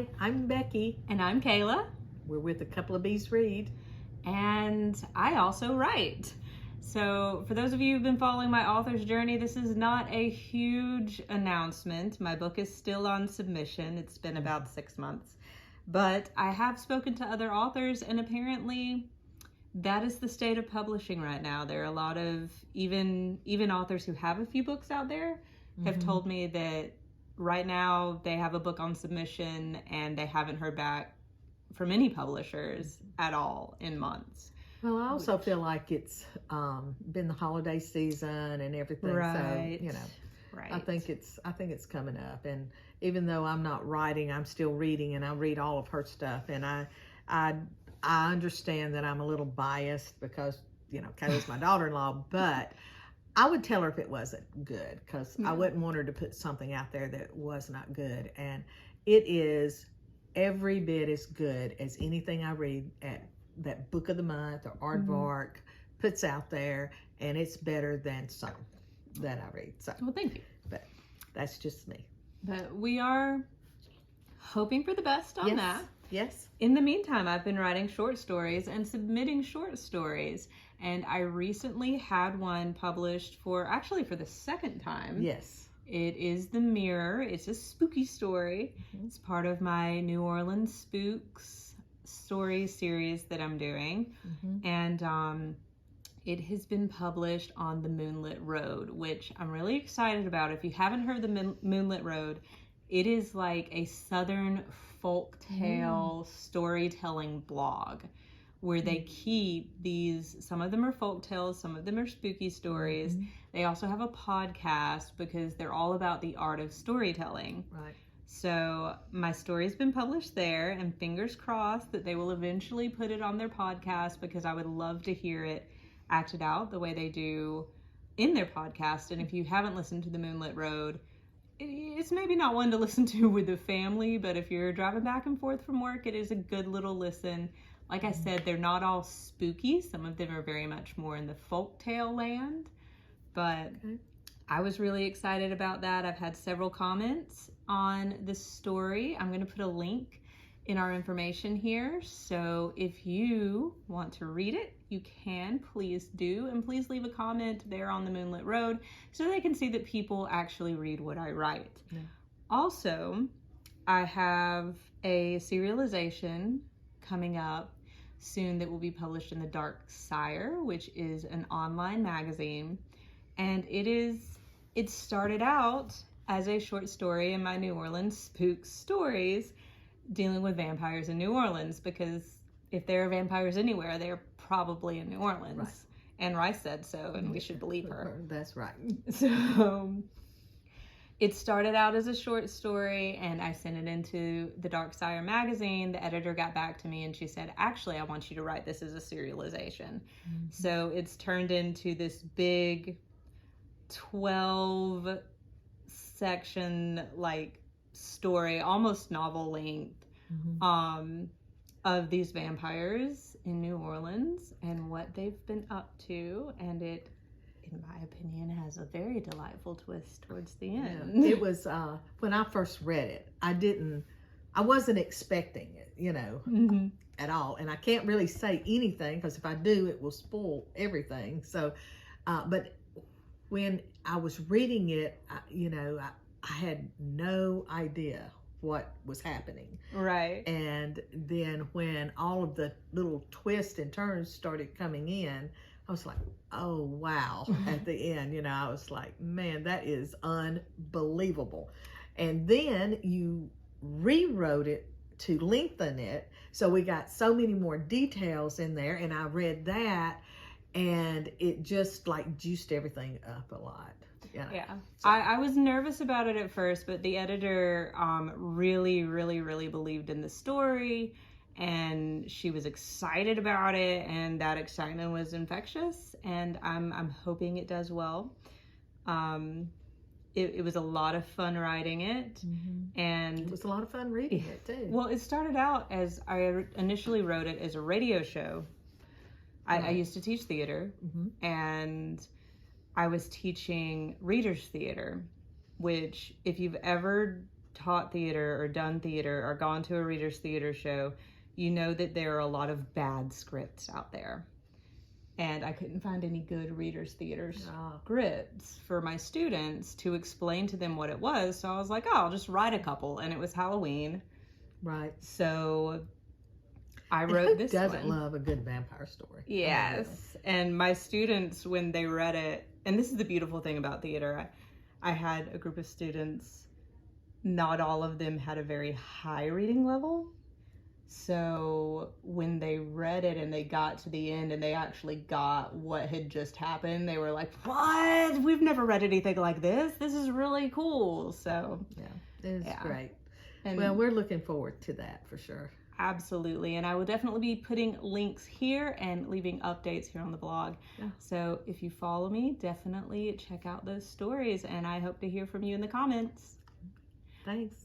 Hi, I'm Becky. And I'm Kayla. We're with A Couple of Bees Read. And I also write. So, for those of you who've been following my author's journey, this is not a huge announcement. My book is still on submission. It's been about 6 months. But I have spoken to other authors, and apparently that is the state of publishing right now. There are a lot of even authors who have a few books out there have told me that right now they have a book on submission and they haven't heard back from any publishers at all in months. Well, I also feel like it's been the holiday season and everything. Right. So, Right. I think it's coming up. And even though I'm not writing, I'm still reading, and I read all of her stuff. And I understand that I'm a little biased because, Kayla's my daughter-in-law, but I would tell her if it wasn't good, because I wouldn't want her to put something out there that was not good. And it is every bit as good as anything I read at that Book of the Month or Aardvark puts out there, and it's better than some that I read. So, Well, thank you. but that's just me. But we are hoping for the best on that. Yes. In the meantime, I've been writing short stories and submitting short stories, and I recently had one published for the second time. Yes. It is The Mirror. It's a spooky story. It's part of my New Orleans Spooks story series that I'm doing. And it has been published on The Moonlit Road, which I'm really excited about. If you haven't heard The Moonlit Road, it is like a Southern folktale storytelling blog where they keep these, some of them are folktales, some of them are spooky stories. They also have a podcast because they're all about the art of storytelling. Right. So my story's been published there, and fingers crossed that they will eventually put it on their podcast, because I would love to hear it acted out the way they do in their podcast. And if you haven't listened to The Moonlit Road, it's maybe not one to listen to with the family, but if you're driving back and forth from work, it is a good little listen. Like I said, they're not all spooky. Some of them are very much more in the folktale land, but I was really excited about that. I've had several comments on this story. I'm going to put a link in our information here. So if you want to read it, you can, please do. And please leave a comment there on The Moonlit Road so they can see that people actually read what I write. Yeah. Also, I have a serialization coming up soon that will be published in The Dark Sire, which is an online magazine. And it started out as a short story in my New Orleans Spooks stories, dealing with vampires in New Orleans, because if there are vampires anywhere, they're probably in New Orleans. Right. Anne Rice said so, and we should believe her. That's right. So it started out as a short story, and I sent it into the Dark Sire magazine. The editor got back to me and she said, actually, I want you to write this as a serialization. So it's turned into this big 12 section story, almost novel length, of these vampires in New Orleans and what they've been up to. And it, in my opinion, has a very delightful twist towards the end. Yeah. It was when I first read it, I wasn't expecting it, at all. And I can't really say anything, because if I do, it will spoil everything. So, but when I was reading it, I had no idea what was happening. Right. And then when all of the little twists and turns started coming in, I was like, oh, wow. At the end, I was like, man, that is unbelievable. And then you rewrote it to lengthen it. So we got so many more details in there. And I read that, and it just juiced everything up a lot. Yeah. So. I was nervous about it at first, but the editor really, really, really believed in the story, and she was excited about it, and that excitement was infectious, and I'm hoping it does well. It was a lot of fun writing it, and it was a lot of fun reading it too. Well, it started out as, I initially wrote it as a radio show. I used to teach theater, and I was teaching readers theater, which if you've ever taught theater or done theater or gone to a Reader's Theater show, you know that there are a lot of bad scripts out there. And I couldn't find any good Reader's Theater scripts for my students to explain to them what it was. So I was like, oh, I'll just write a couple. And it was Halloween. Right. So I And wrote who this doesn't one. love a good vampire story? Yes. And my students, when they read it, and this is the beautiful thing about theater, I had a group of students, not all of them had a very high reading level. So when they read it and they got to the end and they actually got what had just happened, they were like, what? We've never read anything like this. This is really cool. So Yeah, it is great. And Well, we're looking forward to that for sure. absolutely. And I will definitely be putting links here and leaving updates here on the blog. Yeah. So if you follow me, definitely check out those stories. And I hope to hear from you in the comments. Thanks.